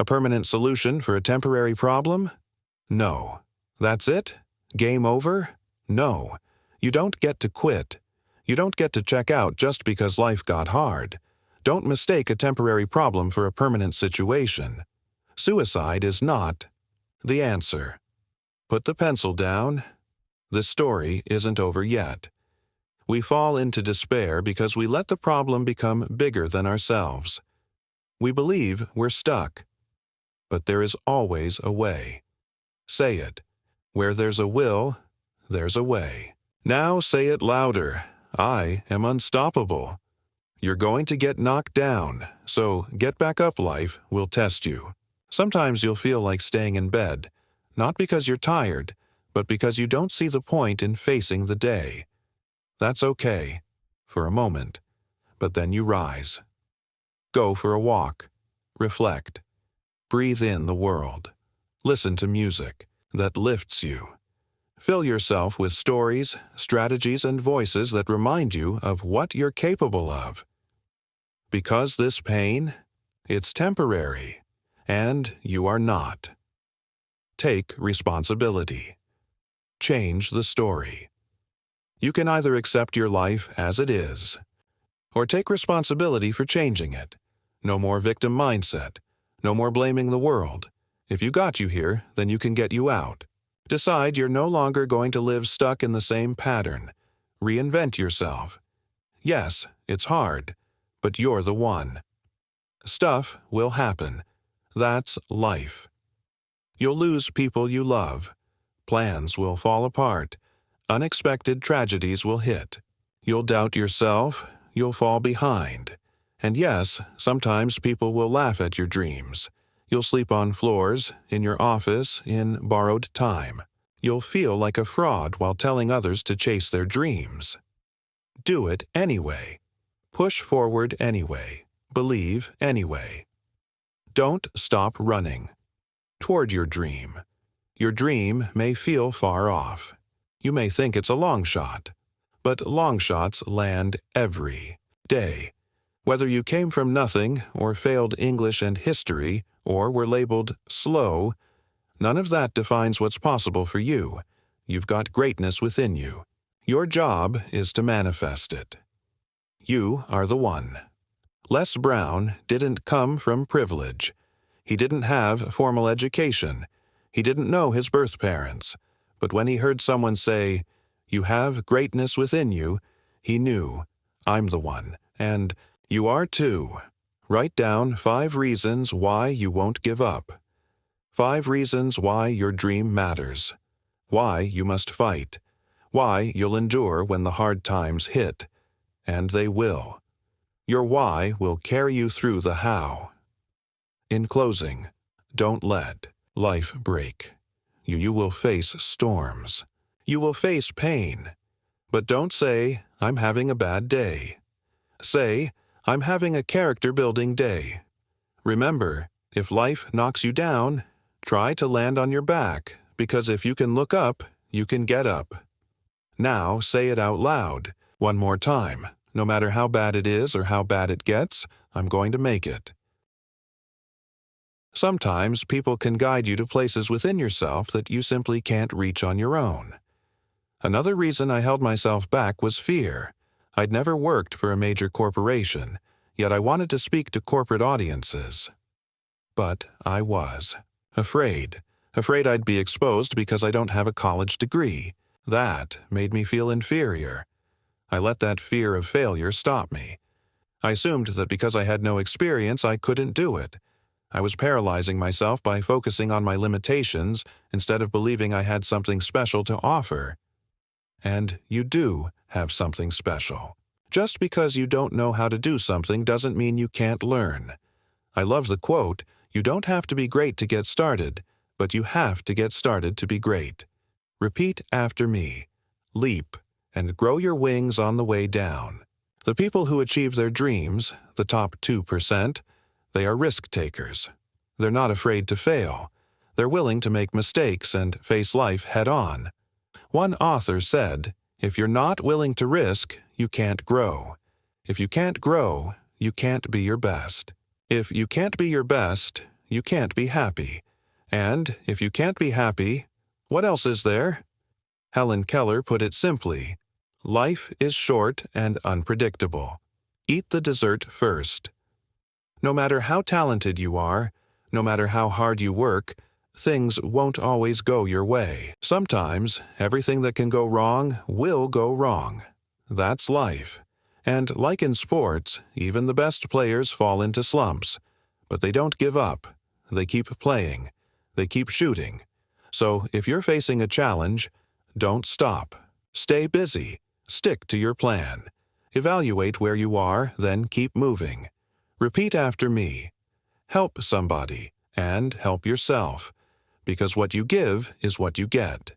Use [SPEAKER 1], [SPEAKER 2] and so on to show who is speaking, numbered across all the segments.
[SPEAKER 1] A permanent solution for a temporary problem? No. That's it? Game over? No. You don't get to quit. You don't get to check out just because life got hard. Don't mistake a temporary problem for a permanent situation. Suicide is not the answer. Put the pencil down. The story isn't over yet. We fall into despair because we let the problem become bigger than ourselves. We believe we're stuck. But there is always a way. Say it. Where there's a will, there's a way. Now say it louder. I am unstoppable. You're going to get knocked down, so get back up. Life will test you. Sometimes you'll feel like staying in bed, not because you're tired, but because you don't see the point in facing the day. That's okay, for a moment, but then you rise. Go for a walk. Reflect. Breathe in the world. Listen to music that lifts you. Fill yourself with stories, strategies, and voices that remind you of what you're capable of. Because this pain, it's temporary, and you are not. Take responsibility. Change the story. You can either accept your life as it is, or take responsibility for changing it. No more victim mindset. No more blaming the world. If you got you here, then you can get you out. Decide you're no longer going to live stuck in the same pattern. Reinvent yourself. Yes, it's hard, but you're the one. Stuff will happen. That's life. You'll lose people you love. Plans will fall apart. Unexpected tragedies will hit. You'll doubt yourself. You'll fall behind. And yes, sometimes people will laugh at your dreams. You'll sleep on floors, in your office, in borrowed time. You'll feel like a fraud while telling others to chase their dreams. Do it anyway. Push forward anyway. Believe anyway. Don't stop running toward your dream. Your dream may feel far off. You may think it's a long shot, but long shots land every day. Whether you came from nothing or failed English and history or were labeled slow, none of that defines what's possible for you. You've got greatness within you. Your job is to manifest it. You are the one. Les Brown didn't come from privilege. He didn't have formal education. He didn't know his birth parents. But when he heard someone say, "You have greatness within you," he knew, "I'm the one," and you are too. Write down 5 reasons why you won't give up. 5 reasons why your dream matters. Why you must fight. Why you'll endure when the hard times hit. And they will. Your why will carry you through the how. In closing, don't let life break. You will face storms. You will face pain. But don't say, "I'm having a bad day." Say, "I'm having a character-building day." Remember, if life knocks you down, try to land on your back, because if you can look up, you can get up. Now say it out loud, one more time. No matter how bad it is or how bad it gets, I'm going to make it. Sometimes people can guide you to places within yourself that you simply can't reach on your own. Another reason I held myself back was fear. I'd never worked for a major corporation, yet I wanted to speak to corporate audiences. But I was afraid I'd be exposed because I don't have a college degree. That made me feel inferior. I let that fear of failure stop me. I assumed that because I had no experience, I couldn't do it. I was paralyzing myself by focusing on my limitations instead of believing I had something special to offer. And you do have something special. Just because you don't know how to do something doesn't mean you can't learn. I love the quote, "You don't have to be great to get started, but you have to get started to be great." Repeat after me. Leap and grow your wings on the way down. The people who achieve their dreams, the top 2%, they are risk takers. They're not afraid to fail. They're willing to make mistakes and face life head-on. One author said, "If you're not willing to risk, you can't grow. If you can't grow, you can't be your best. If you can't be your best, you can't be happy. And if you can't be happy, what else is there? Helen Keller put it simply, life is short and unpredictable. Eat the dessert first. No matter how talented you are, no matter how hard you work, things won't always go your way. Sometimes, everything that can go wrong will go wrong. That's life. And like in sports, even the best players fall into slumps. But they don't give up. They keep playing. They keep shooting. So if you're facing a challenge, don't stop. Stay busy. Stick to your plan. Evaluate where you are, then keep moving. Repeat after me. Help somebody, and help yourself. Because what you give is what you get.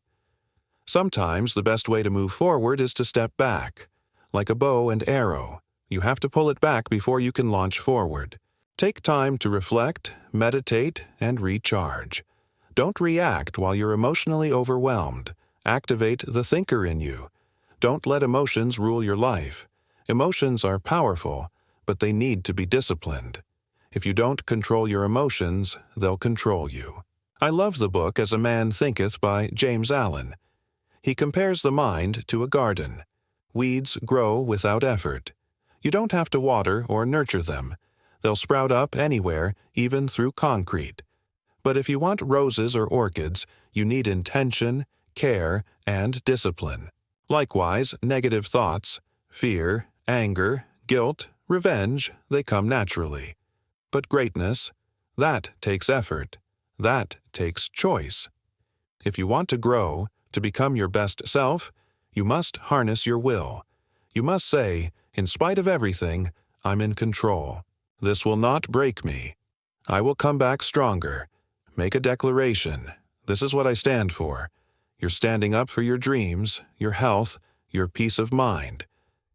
[SPEAKER 1] Sometimes the best way to move forward is to step back. Like a bow and arrow, you have to pull it back before you can launch forward. Take time to reflect, meditate, and recharge. Don't react while you're emotionally overwhelmed. Activate the thinker in you. Don't let emotions rule your life. Emotions are powerful, but they need to be disciplined. If you don't control your emotions, they'll control you. I love the book As a Man Thinketh by James Allen. He compares the mind to a garden. Weeds grow without effort. You don't have to water or nurture them. They'll sprout up anywhere, even through concrete. But if you want roses or orchids, you need intention, care, and discipline. Likewise, negative thoughts, fear, anger, guilt, revenge, they come naturally. But greatness, that takes effort. That takes choice. If you want to grow, to become your best self, you must harness your will. You must say, in spite of everything, I'm in control. This will not break me. I will come back stronger. Make a declaration. This is what I stand for. You're standing up for your dreams, your health, your peace of mind.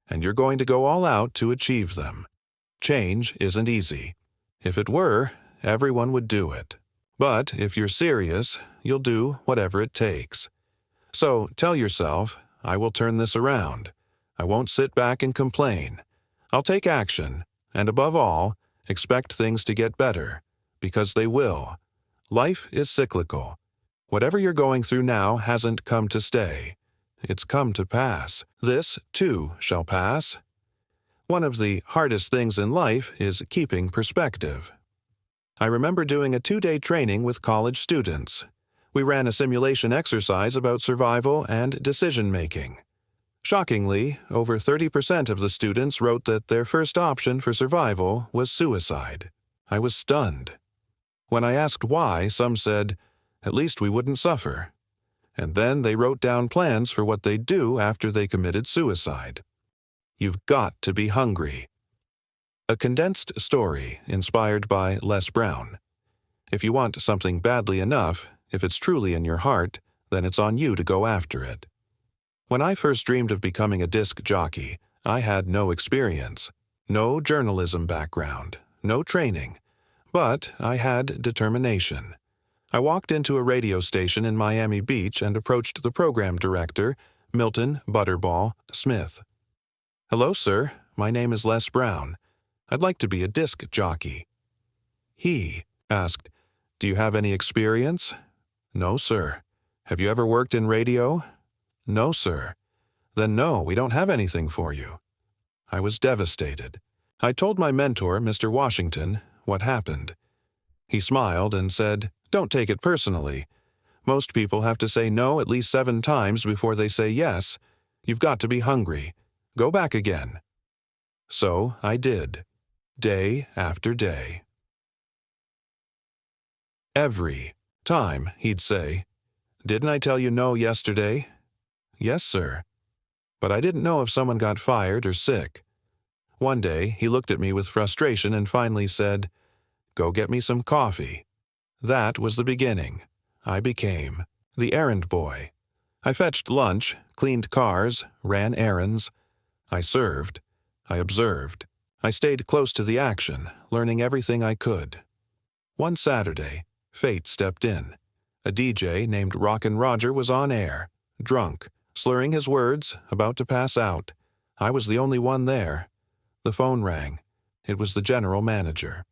[SPEAKER 1] And you're going to go all out to achieve them. Change isn't easy. If it were, everyone would do it. But if you're serious, you'll do whatever it takes. So tell yourself, I will turn this around. I won't sit back and complain. I'll take action, and above all, expect things to get better, because they will. Life is cyclical. Whatever you're going through now hasn't come to stay. It's come to pass. This, too, shall pass. One of the hardest things in life is keeping perspective. I remember doing a 2-day training with college students. We ran a simulation exercise about survival and decision-making. Shockingly, over 30% of the students wrote that their first option for survival was suicide. I was stunned. When I asked why, some said, "At least we wouldn't suffer." And then they wrote down plans for what they'd do after they committed suicide. You've got to be hungry. A condensed story inspired by Les Brown. If you want something badly enough, if it's truly in your heart, then it's on you to go after it. When I first dreamed of becoming a disc jockey, I had no experience, no journalism background, no training, but I had determination. I walked into a radio station in Miami Beach and approached the program director, Milton Butterball Smith. "Hello, sir. My name is Les Brown. I'd like to be a disc jockey." He asked, "Do you have any experience?" "No, sir." "Have you ever worked in radio?" "No, sir." "Then no, we don't have anything for you." I was devastated. I told my mentor, Mr. Washington, what happened. He smiled and said, "Don't take it personally. Most people have to say no at least 7 times before they say yes. You've got to be hungry. Go back again." So I did, day after day. Every time he'd say, "Didn't I tell you no yesterday?" "Yes, sir." But I didn't know if someone got fired or sick. One day, he looked at me with frustration and finally said, "Go get me some coffee." That was the beginning. I became the errand boy. I fetched lunch, cleaned cars, ran errands. I served. I observed. I stayed close to the action, learning everything I could. One Saturday, fate stepped in. A DJ named Rockin' Roger was on air, drunk, slurring his words, about to pass out. I was the only one there. The phone rang. It was the general manager.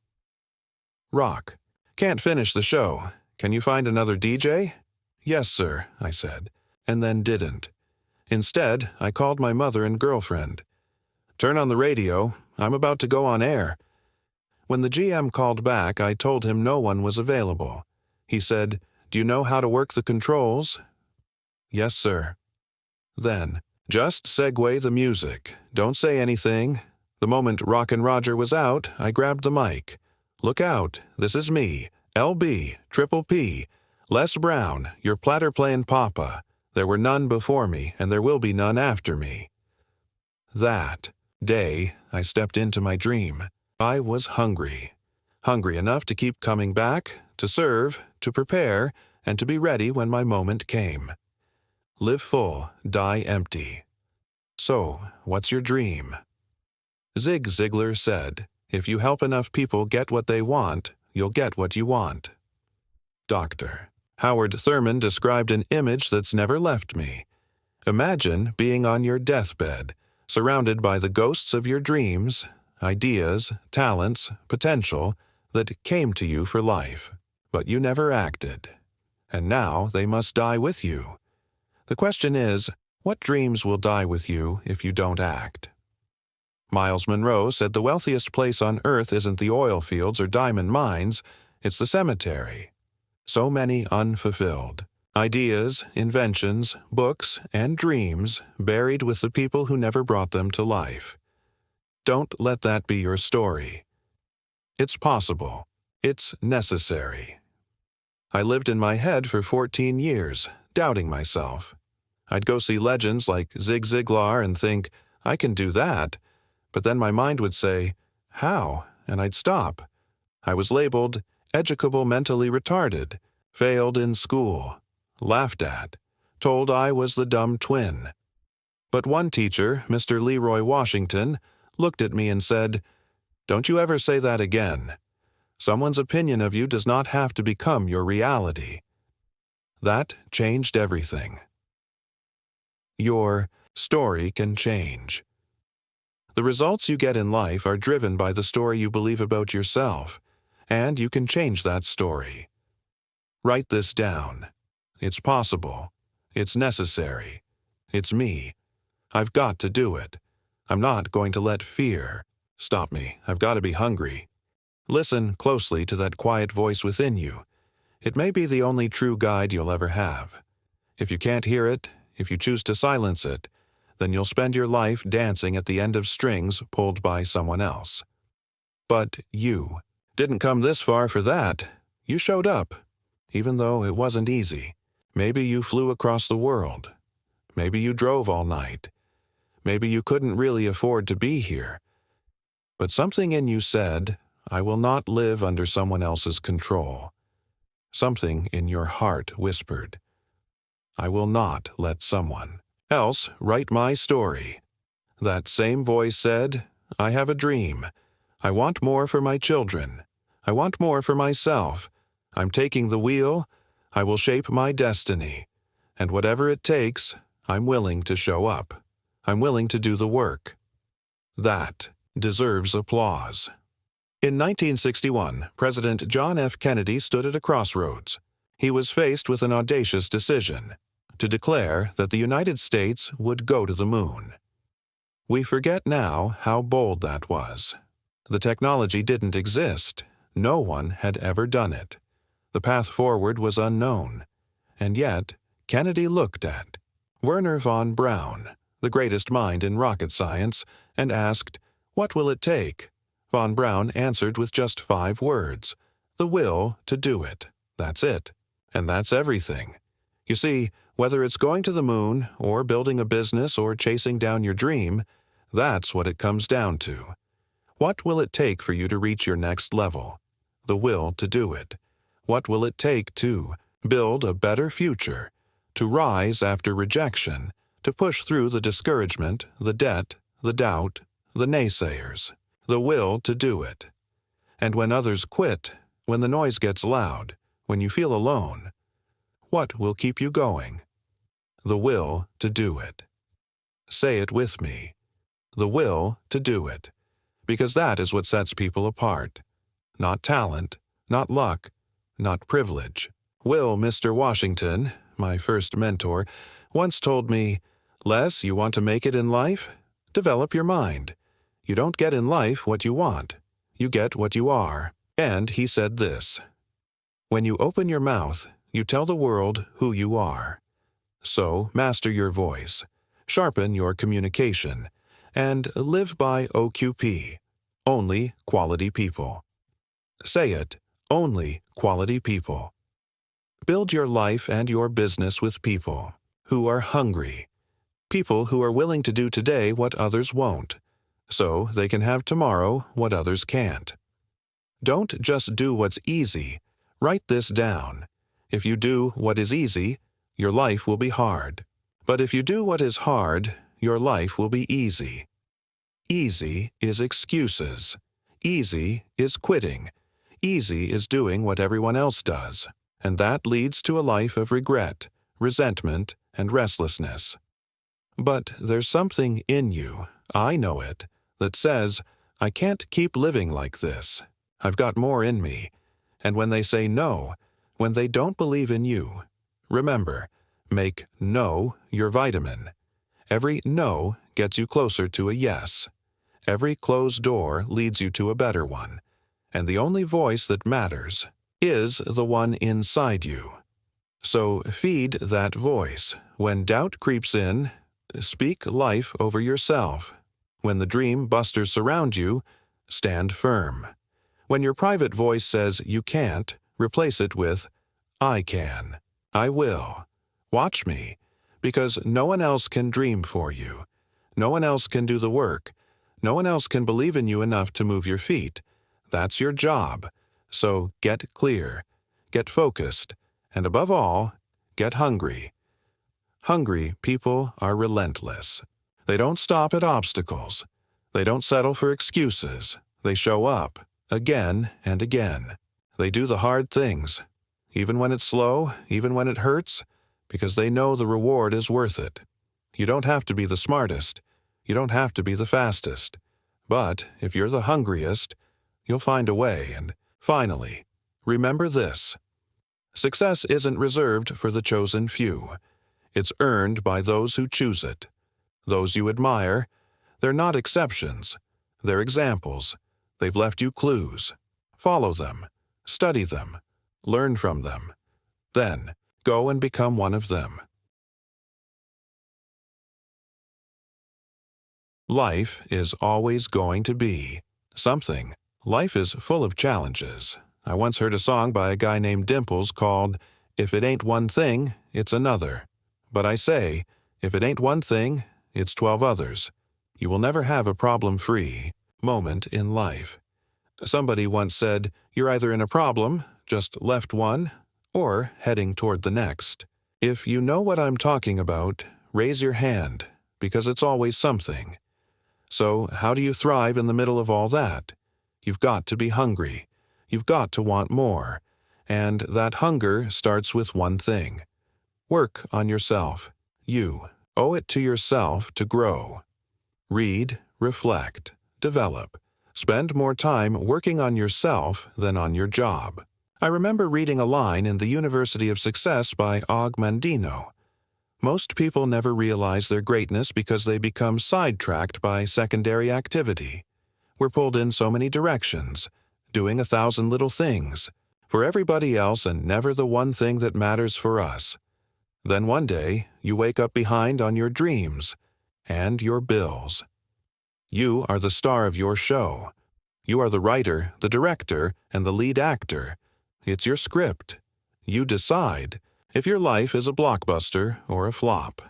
[SPEAKER 1] "Rock, Can't finish the show. Can you find another DJ? Yes, sir, I said, and then didn't. Instead, I called my mother and girlfriend. Turn on the radio. I'm about to go on air. When the GM called back, I told him no one was available. He said, "Do you know how to work the controls?" Yes, sir. Then, just segue the music. Don't say anything. The moment Rockin' Roger was out, I grabbed the mic. Look out, this is me, LB, Triple P, Les Brown, your platter-playing papa. There were none before me, and there will be none after me. That day, I stepped into my dream. I was hungry. Hungry enough to keep coming back, to serve, to prepare, and to be ready when my moment came. Live full, die empty. So, what's your dream? Zig Ziglar said, "If you help enough people get what they want, you'll get what you want." Dr. Howard Thurman described an image that's never left me. Imagine being on your deathbed, surrounded by the ghosts of your dreams, ideas, talents, potential that came to you for life, but you never acted. And now they must die with you. The question is, what dreams will die with you if you don't act? Miles Monroe said the wealthiest place on earth isn't the oil fields or diamond mines, it's the cemetery. So many unfulfilled. Ideas, inventions, books, and dreams buried with the people who never brought them to life. Don't let that be your story. It's possible. It's necessary. I lived in my head for 14 years, doubting myself. I'd go see legends like Zig Ziglar and think, I can do that. But then my mind would say, how? And I'd stop. I was labeled educable mentally retarded, failed in school, laughed at, told I was the dumb twin. But one teacher, Mr. Leroy Washington, looked at me and said, "Don't you ever say that again. Someone's opinion of you does not have to become your reality." That changed everything. Your story can change. The results you get in life are driven by the story you believe about yourself, and you can change that story. Write this down. It's possible. It's necessary. It's me. I've got to do it. I'm not going to let fear stop me. I've got to be hungry. Listen closely to that quiet voice within you. It may be the only true guide you'll ever have. If you can't hear it, if you choose to silence it, then you'll spend your life dancing at the end of strings pulled by someone else. But you didn't come this far for that. You showed up, even though it wasn't easy. Maybe you flew across the world. Maybe you drove all night. Maybe you couldn't really afford to be here. But something in you said, I will not live under someone else's control. Something in your heart whispered, I will not let someone else write my story. That same voice said, I have a dream. I want more for my children. I want more for myself. I'm taking the wheel. I will shape my destiny. And whatever it takes, I'm willing to show up. I'm willing to do the work. That deserves applause. In 1961, President John F. Kennedy stood at a crossroads. He was faced with an audacious decision: to declare that the United States would go to the moon. We forget now how bold that was. The technology didn't exist. No one had ever done it. The path forward was unknown. And yet, Kennedy looked at Wernher von Braun, the greatest mind in rocket science, and asked, What will it take? Von Braun answered with just 5 words, the will to do it. That's it. And that's everything. You see, whether it's going to the moon, or building a business, or chasing down your dream, that's what it comes down to. What will it take for you to reach your next level? The will to do it. What will it take to build a better future, to rise after rejection, to push through the discouragement, the debt, the doubt, the naysayers? The will to do it. And when others quit, when the noise gets loud, when you feel alone, what will keep you going? The will to do it. Say it with me. The will to do it. Because that is what sets people apart. Not talent, not luck, not privilege. Mr. Washington, my first mentor, once told me, "Les, you want to make it in life? Develop your mind. You don't get in life what you want. You get what you are." And he said this, "When you open your mouth, you tell the world who you are." So master your voice, sharpen your communication, and live by OQP, only quality people. Say it, only quality people. Build your life and your business with people who are hungry, people who are willing to do today what others won't, so they can have tomorrow what others can't. Don't just do what's easy. Write this down. If you do what is easy, your life will be hard. But if you do what is hard, your life will be easy. Easy is excuses. Easy is quitting. Easy is doing what everyone else does. And that leads to a life of regret, resentment, and restlessness. But there's something in you, I know it, that says, "I can't keep living like this. I've got more in me." And when they say no, when they don't believe in you, remember, make no your vitamin. Every no gets you closer to a yes. Every closed door leads you to a better one. And the only voice that matters is the one inside you. So feed that voice. When doubt creeps in, speak life over yourself. When the dream busters surround you, stand firm. When your private voice says you can't, replace it with, "I can. I will. Watch me." Because no one else can dream for you. No one else can do the work. No one else can believe in you enough to move your feet. That's your job. So get clear, get focused, and above all, get hungry. Hungry people are relentless. They don't stop at obstacles. They don't settle for excuses. They show up, again and again. They do the hard things, even when it's slow, even when it hurts, because they know the reward is worth it. You don't have to be the smartest. You don't have to be the fastest. But if you're the hungriest, you'll find a way. And finally, remember this. Success isn't reserved for the chosen few. It's earned by those who choose it. Those you admire, they're not exceptions. They're examples. They've left you clues. Follow them. Study them. Learn from them. Then, go and become one of them. Life is always going to be something. Life is full of challenges. I once heard a song by a guy named Dimples called, "If it ain't one thing, it's another." But I say, if it ain't one thing, it's 12 others. You will never have a problem-free moment in life. Somebody once said, you're either in a problem, just left one, or heading toward the next. If you know what I'm talking about, raise your hand, because it's always something. So how do you thrive in the middle of all that? You've got to be hungry. You've got to want more. And that hunger starts with one thing. Work on yourself. You owe it to yourself to grow. Read, reflect, develop. Spend more time working on yourself than on your job. I remember reading a line in The University of Success by Og Mandino. Most people never realize their greatness because they become sidetracked by secondary activity. We're pulled in so many directions, doing 1,000 little things, for everybody else and never the one thing that matters for us. Then one day, you wake up behind on your dreams and your bills. You are the star of your show. You are the writer, the director, and the lead actor. It's your script. You decide if your life is a blockbuster or a flop.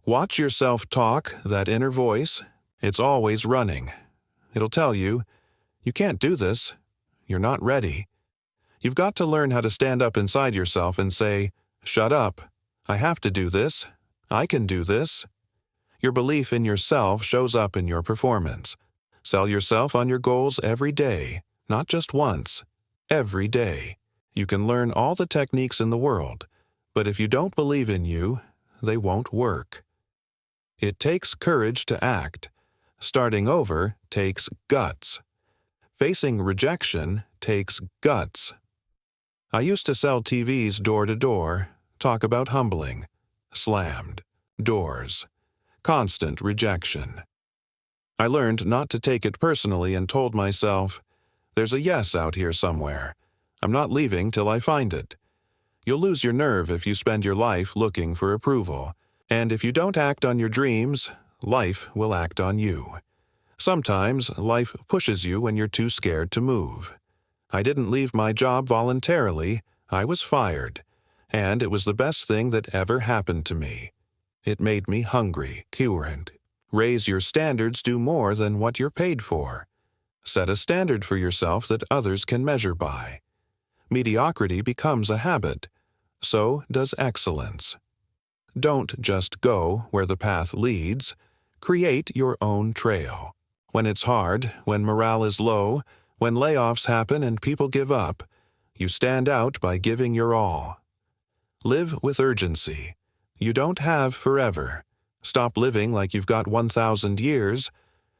[SPEAKER 1] Watch your self-talk, that inner voice. It's always running. It'll tell you, you can't do this. You're not ready. You've got to learn how to stand up inside yourself and say, shut up. I have to do this. I can do this. Your belief in yourself shows up in your performance. Sell yourself on your goals every day, not just once. Every day. You can learn all the techniques in the world, but if you don't believe in you, they won't work. It takes courage to act. Starting over takes guts. Facing rejection takes guts. I used to sell TVs door to door, talk about humbling, slammed, doors, constant rejection. I learned not to take it personally and told myself, there's a yes out here somewhere. I'm not leaving till I find it. You'll lose your nerve if you spend your life looking for approval. And if you don't act on your dreams, life will act on you. Sometimes life pushes you when you're too scared to move. I didn't leave my job voluntarily. I was fired. And it was the best thing that ever happened to me. It made me hungry, current. Raise your standards, do more than what you're paid for. Set a standard for yourself that others can measure by. Mediocrity becomes a habit. So does excellence. Don't just go where the path leads. Create your own trail. When it's hard, when morale is low, when layoffs happen and people give up, you stand out by giving your all. Live with urgency. You don't have forever. Stop living like you've got 1,000 years.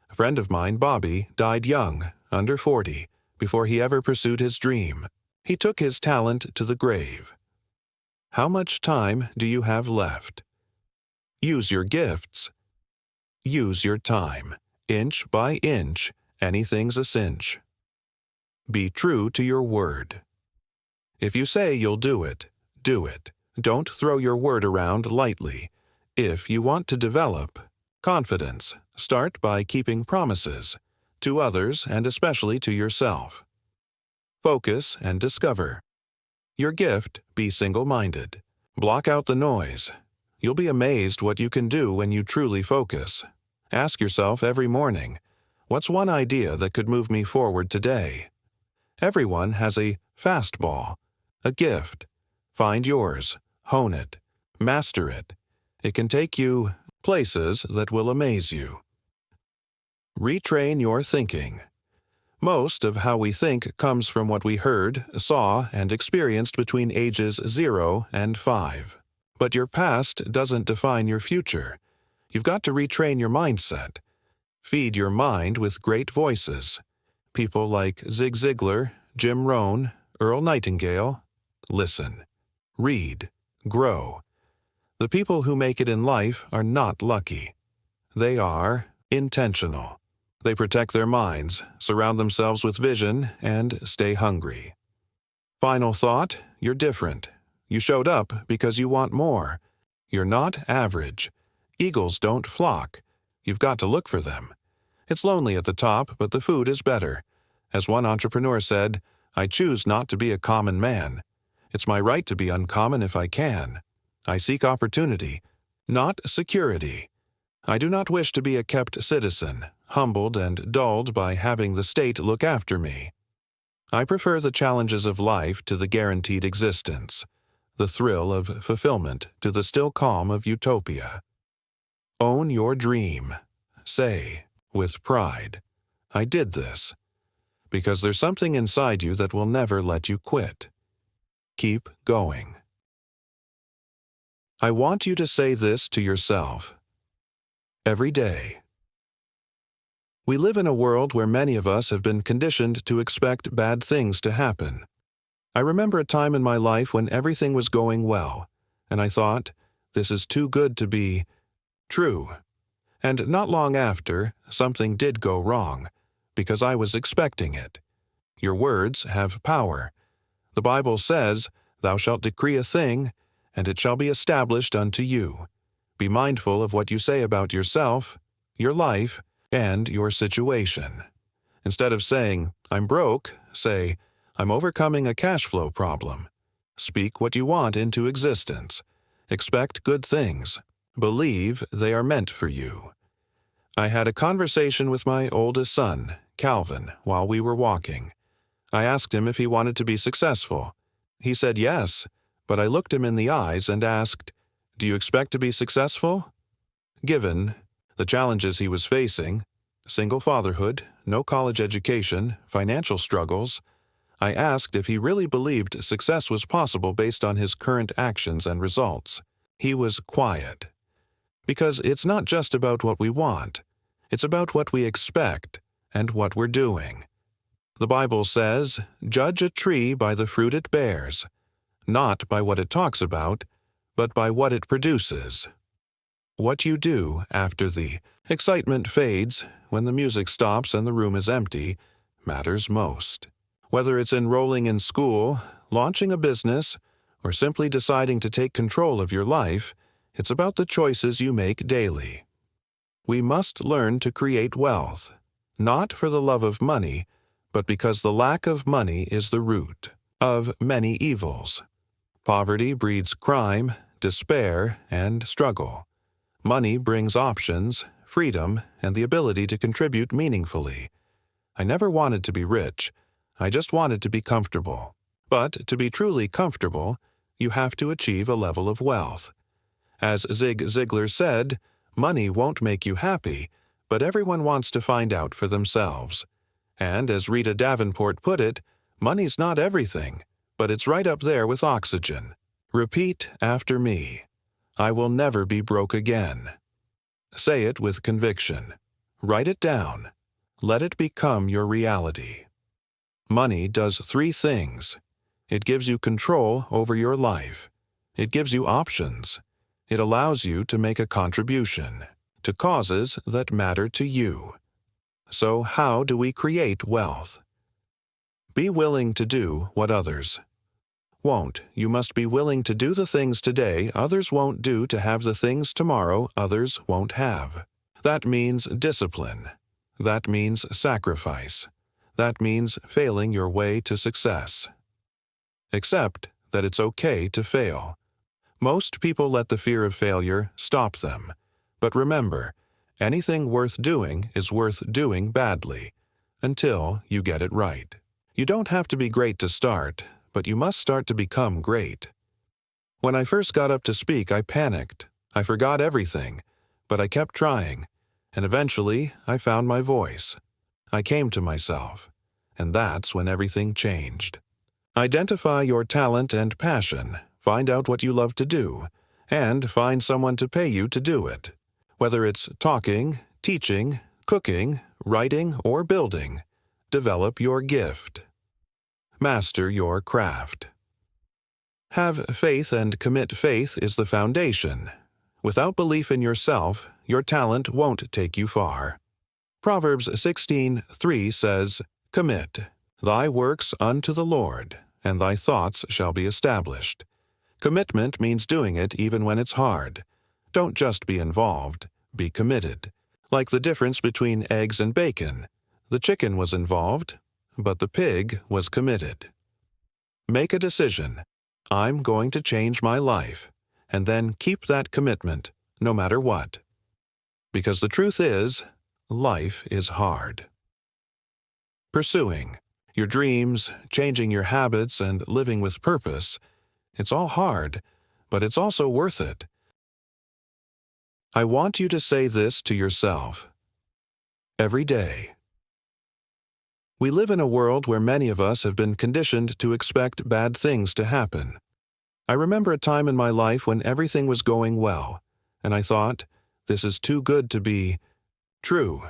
[SPEAKER 1] A friend of mine, Bobby, died young, under 40, before he ever pursued his dream. He took his talent to the grave. How much time do you have left? Use your gifts. Use your time. Inch by inch, anything's a cinch. Be true to your word. If you say you'll do it, do it. Don't throw your word around lightly. If you want to develop confidence, start by keeping promises to others and especially to yourself. Focus and discover. Your gift, be single-minded. Block out the noise. You'll be amazed what you can do when you truly focus. Ask yourself every morning, what's one idea that could move me forward today? Everyone has a fastball, a gift. Find yours, hone it, master it. It can take you places that will amaze you. Retrain your thinking. Most of how we think comes from what we heard, saw, and experienced between ages 0 and 5. But your past doesn't define your future. You've got to retrain your mindset. Feed your mind with great voices. People like Zig Ziglar, Jim Rohn, Earl Nightingale. Listen. Read. Grow. The people who make it in life are not lucky. They are intentional. They protect their minds, surround themselves with vision, and stay hungry. Final thought, you're different. You showed up because you want more. You're not average. Eagles don't flock. You've got to look for them. It's lonely at the top, but the food is better. As one entrepreneur said, I choose not to be a common man. It's my right to be uncommon if I can. I seek opportunity, not security. I do not wish to be a kept citizen, humbled and dulled by having the state look after me. I prefer the challenges of life to the guaranteed existence, the thrill of fulfillment to the still calm of utopia. Own your dream. Say, with pride, I did this. Because there's something inside you that will never let you quit. Keep going. I want you to say this to yourself every day. We live in a world where many of us have been conditioned to expect bad things to happen. I remember a time in my life when everything was going well, and I thought, this is too good to be true. And not long after, something did go wrong, because I was expecting it. Your words have power. The Bible says, Thou shalt decree a thing, and it shall be established unto you. Be mindful of what you say about yourself, your life, and your situation. Instead of saying, I'm broke, say, I'm overcoming a cash flow problem. Speak what you want into existence. Expect good things. Believe they are meant for you. I had a conversation with my oldest son, Calvin, while we were walking. I asked him if he wanted to be successful. He said yes, but I looked him in the eyes and asked, Do you expect to be successful? Given the challenges he was facing, single fatherhood, no college education, financial struggles, I asked if he really believed success was possible based on his current actions and results. He was quiet. Because it's not just about what we want. It's about what we expect and what we're doing. The Bible says, "Judge a tree by the fruit it bears, not by what it talks about, but by what it produces." What you do after the excitement fades, when the music stops and the room is empty, matters most. Whether it's enrolling in school, launching a business, or simply deciding to take control of your life, it's about the choices you make daily. We must learn to create wealth, not for the love of money, but because the lack of money is the root of many evils. Poverty breeds crime, despair, and struggle. Money brings options, freedom, and the ability to contribute meaningfully. I never wanted to be rich. I just wanted to be comfortable. But to be truly comfortable, you have to achieve a level of wealth. As Zig Ziglar said, money won't make you happy, but everyone wants to find out for themselves. And as Rita Davenport put it, money's not everything, but it's right up there with oxygen. Repeat after me. I will never be broke again. Say it with conviction. Write it down. Let it become your reality. Money does 3 things. It gives you control over your life. It gives you options. It allows you to make a contribution to causes that matter to you. So how do we create wealth? Be willing to do what others won't. You must be willing to do the things today others won't do to have the things tomorrow others won't have. That means discipline. That means sacrifice. That means failing your way to success. Accept that it's okay to fail. Most people let the fear of failure stop them. But remember, anything worth doing is worth doing badly, until you get it right. You don't have to be great to start, but you must start to become great. When I first got up to speak, I panicked. I forgot everything, but I kept trying, and eventually I found my voice. I came to myself, and that's when everything changed. Identify your talent and passion, find out what you love to do, and find someone to pay you to do it. Whether it's talking, teaching, cooking, writing, or building, develop your gift. Master your craft. Have faith and commit. Faith is the foundation. Without belief in yourself, your talent won't take you far. Proverbs 16:3 says, "Commit thy works unto the Lord, and thy thoughts shall be established." Commitment means doing it even when it's hard. Don't just be involved, be committed. Like the difference between eggs and bacon. The chicken was involved, but the pig was committed. Make a decision. I'm going to change my life, and then keep that commitment, no matter what. Because the truth is, life is hard. Pursuing your dreams, changing your habits, and living with purpose, it's all hard, but it's also worth it. I want you to say this to yourself every day. We live in a world where many of us have been conditioned to expect bad things to happen. I remember a time in my life when everything was going well, and I thought, this is too good to be true.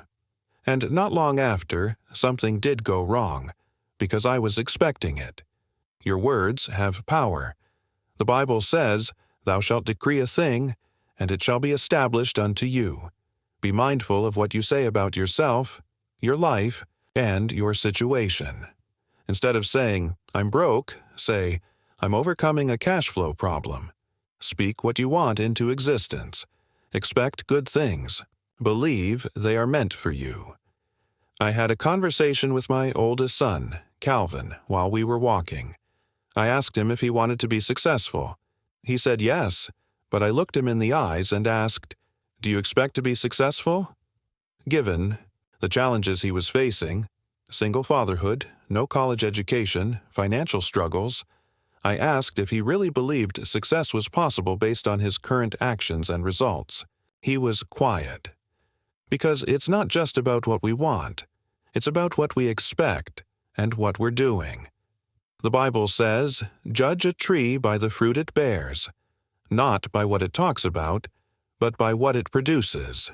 [SPEAKER 1] And not long after, something did go wrong, because I was expecting it. Your words have power. The Bible says, "Thou shalt decree a thing, and it shall be established unto you." Be mindful of what you say about yourself, your life, and your situation. Instead of saying, "I'm broke," say, "I'm overcoming a cash flow problem." Speak what you want into existence. Expect good things. Believe they are meant for you. I had a conversation with my oldest son, Calvin, while we were walking. I asked him if he wanted to be successful. He said yes, but I looked him in the eyes and asked, "Do you expect to be successful?" Given the challenges he was facing, single fatherhood, no college education, financial struggles, I asked if he really believed success was possible based on his current actions and results. He was quiet. Because it's not just about what we want, it's about what we expect and what we're doing. The Bible says, "Judge a tree by the fruit it bears, not by what it talks about, but by what it produces."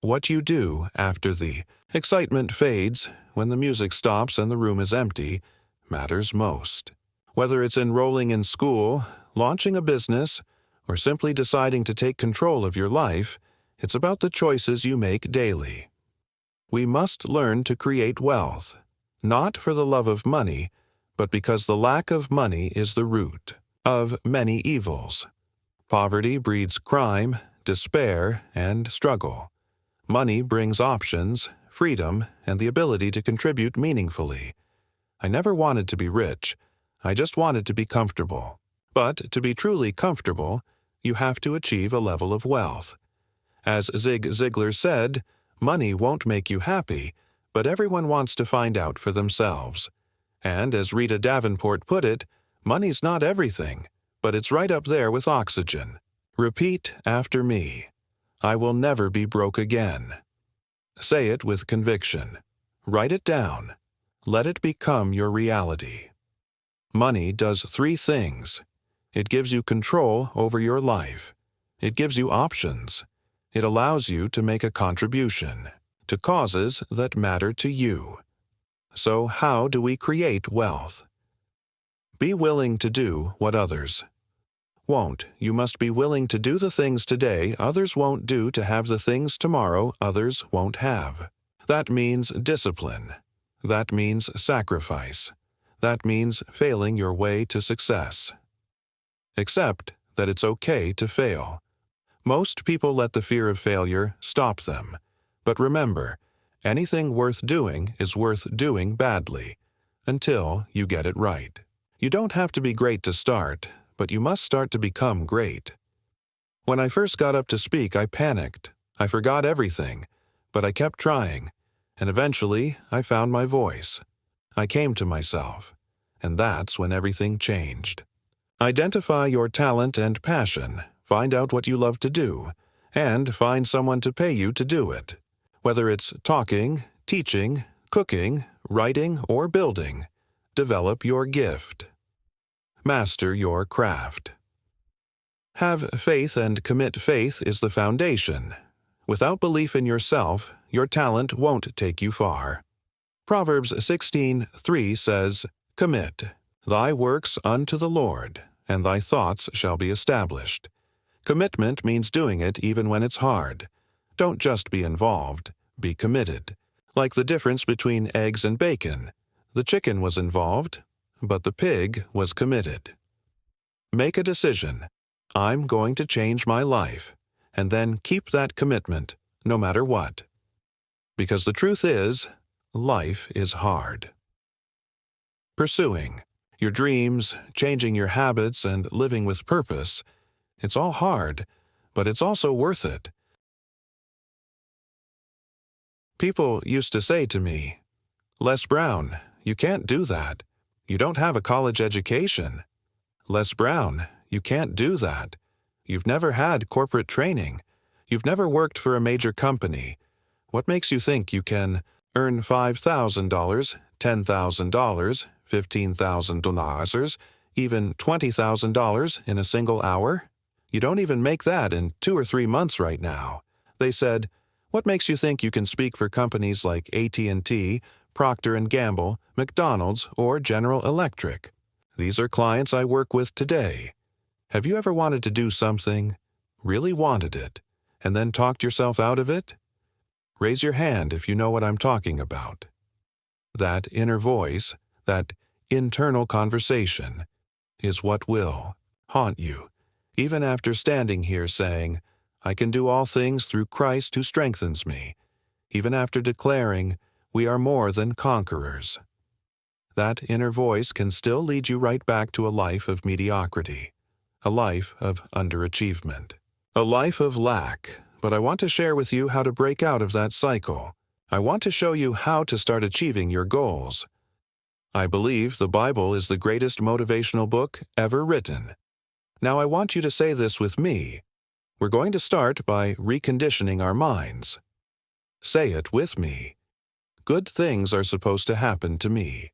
[SPEAKER 1] What you do after the excitement fades, when the music stops and the room is empty, matters most. Whether it's enrolling in school, launching a business, or simply deciding to take control of your life, it's about the choices you make daily. We must learn to create wealth, not for the love of money, but because the lack of money is the root of many evils. Poverty breeds crime, despair, and struggle. Money brings options, freedom, and the ability to contribute meaningfully. I never wanted to be rich. I just wanted to be comfortable. But to be truly comfortable, you have to achieve a level of wealth. As Zig Ziglar said, money won't make you happy, but everyone wants to find out for themselves. And as Rita Davenport put it, money's not everything, but it's right up there with oxygen. Repeat after me. I will never be broke again. Say it with conviction. Write it down. Let it become your reality. Money does 3 things. It gives you control over your life. It gives you options. It allows you to make a contribution to causes that matter to you. So how do we create wealth? Be willing to do what others won't. You must be willing to do the things today others won't do to have the things tomorrow others won't have. That means discipline. That means sacrifice. That means failing your way to success. Accept that it's okay to fail. Most people let the fear of failure stop them. But remember, anything worth doing is worth doing badly, until you get it right. You don't have to be great to start, but you must start to become great. When I first got up to speak, I panicked. I forgot everything, but I kept trying, and eventually I found my voice. I came to myself, and that's when everything changed. Identify your talent and passion, find out what you love to do, and find someone to pay you to do it. Whether it's talking, teaching, cooking, writing, or building, develop your gift. Master your craft. Have faith and commit. Faith is the foundation. Without belief in yourself, your talent won't take you far. Proverbs 16:3 says, "Commit thy works unto the Lord, and thy thoughts shall be established." Commitment means doing it even when it's hard. Don't just be involved, be committed. Like the difference between eggs and bacon. The chicken was involved, but the pig was committed. Make a decision. I'm going to change my life, and then keep that commitment, no matter what. Because the truth is, life is hard. Pursuing your dreams, changing your habits, and living with purpose, it's all hard, but it's also worth it. People used to say to me, "Les Brown, you can't do that. You don't have a college education. Les Brown, you can't do that. You've never had corporate training. You've never worked for a major company. What makes you think you can earn $5,000, $10,000, $15,000, even $20,000 in a single hour? You don't even make that in 2 or 3 months right now." They said, "What makes you think you can speak for companies like AT&T, Procter & Gamble, McDonald's, or General Electric?" These are clients I work with today. Have you ever wanted to do something, really wanted it, and then talked yourself out of it? Raise your hand if you know what I'm talking about. That inner voice, that internal conversation, is what will haunt you, even after standing here saying, "I can do all things through Christ who strengthens me," even after declaring, "We are more than conquerors." That inner voice can still lead you right back to a life of mediocrity, a life of underachievement, a life of lack. But I want to share with you how to break out of that cycle. I want to show you how to start achieving your goals. I believe the Bible is the greatest motivational book ever written. Now I want you to say this with me. We're going to start by reconditioning our minds. Say it with me. Good things are supposed to happen to me.